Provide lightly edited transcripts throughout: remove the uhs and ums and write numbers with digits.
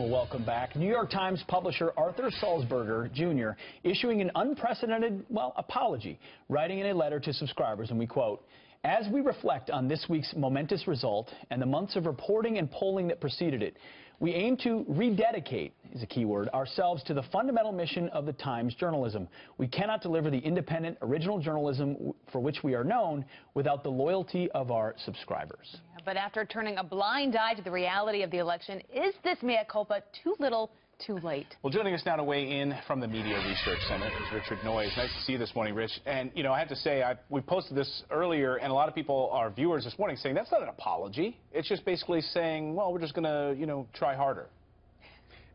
Well, welcome back. New York Times publisher Arthur Sulzberger Jr. issuing an unprecedented, apology, writing in a letter to subscribers, and we quote, "As we reflect on this week's momentous result and the months of reporting and polling that preceded it, we aim to rededicate, is a key word, ourselves to the fundamental mission of the Times journalism. We cannot deliver the independent, original journalism for which we are known without the loyalty of our subscribers." Yeah, but after turning a blind eye to the reality of the election, is this mea culpa too little, too late? Well, joining us now to weigh in from the Media Research Center is Richard Noyes. Nice to see you this morning, Rich. And, you know, I have to say, we posted this earlier, and a lot of people, our viewers this morning, saying that's not an apology. It's just basically saying, well, we're just going to, try harder.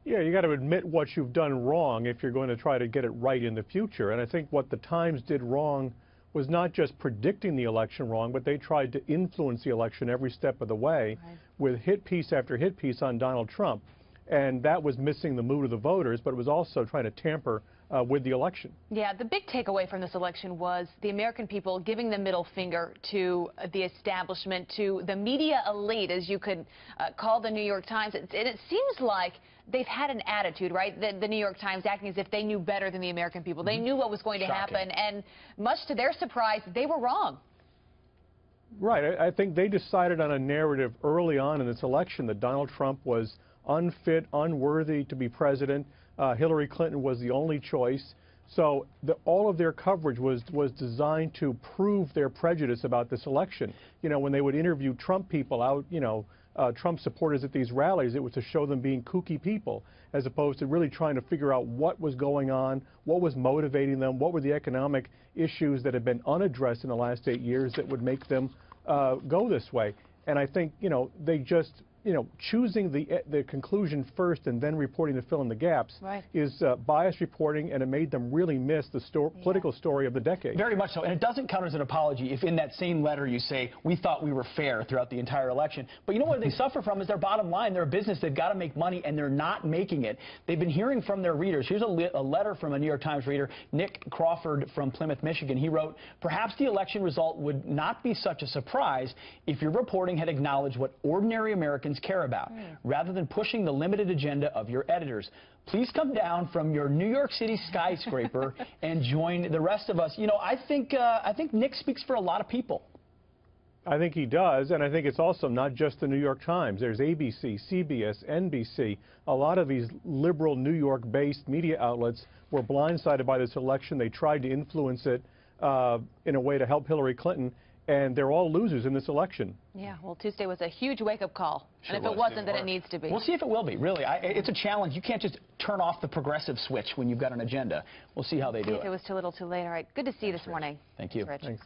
Yeah, you got to admit what you've done wrong if you're going to try to get it right in the future. And I think what the Times did wrong was not just predicting the election wrong, but they tried to influence the election every step of the way with hit piece after hit piece on Donald Trump. And that was missing the mood of the voters, but it was also trying to tamper with the election. Yeah, the big takeaway from this election was the American people giving the middle finger to the establishment, to the media elite, as you could call the New York Times. And it seems like they've had an attitude, right? The New York Times acting as if they knew better than the American people. They knew what was going to happen, and much to their surprise, they were wrong. Right. I think they decided on a narrative early on in this election that Donald Trump was unfit, unworthy to be president. Hillary Clinton was the only choice. So all of their coverage was designed to prove their prejudice about this election. You know, when they would interview Trump people out, Trump supporters at these rallies, it was to show them being kooky people, as opposed to really trying to figure out what was going on, what was motivating them, what were the economic issues that had been unaddressed in the last 8 years that would make them go this way. And I think, they just, choosing the conclusion first and then reporting to fill in the gaps is biased reporting, and it made them really miss the political story of the decade. Very much so, and it doesn't count as an apology if in that same letter you say, we thought we were fair throughout the entire election. But you know what they suffer from is their bottom line. They're a business, they've got to make money, and they're not making it. They've been hearing from their readers. Here's a letter from a New York Times reader, Nick Crawford from Plymouth, Michigan. He wrote, "Perhaps the election result would not be such a surprise if your reporting had acknowledged what ordinary Americans care about, rather than pushing the limited agenda of your editors. Please come down from your New York City skyscraper and join the rest of us." I think Nick speaks for a lot of people. I think he does, and I think it's also not just the New York Times. There's ABC, CBS, NBC. A lot of these liberal New York-based media outlets were blindsided by this election. They tried to influence it in a way to help Hillary Clinton, and they're all losers in this election. Yeah, well, Tuesday was a huge wake-up call. And if it wasn't, then it needs to be. We'll see if it will be, really. It's a challenge. You can't just turn off the progressive switch when you've got an agenda. We'll see how they do it. If it was too little, too late. All right, good to see you this morning. Thank you. Rich. Thanks.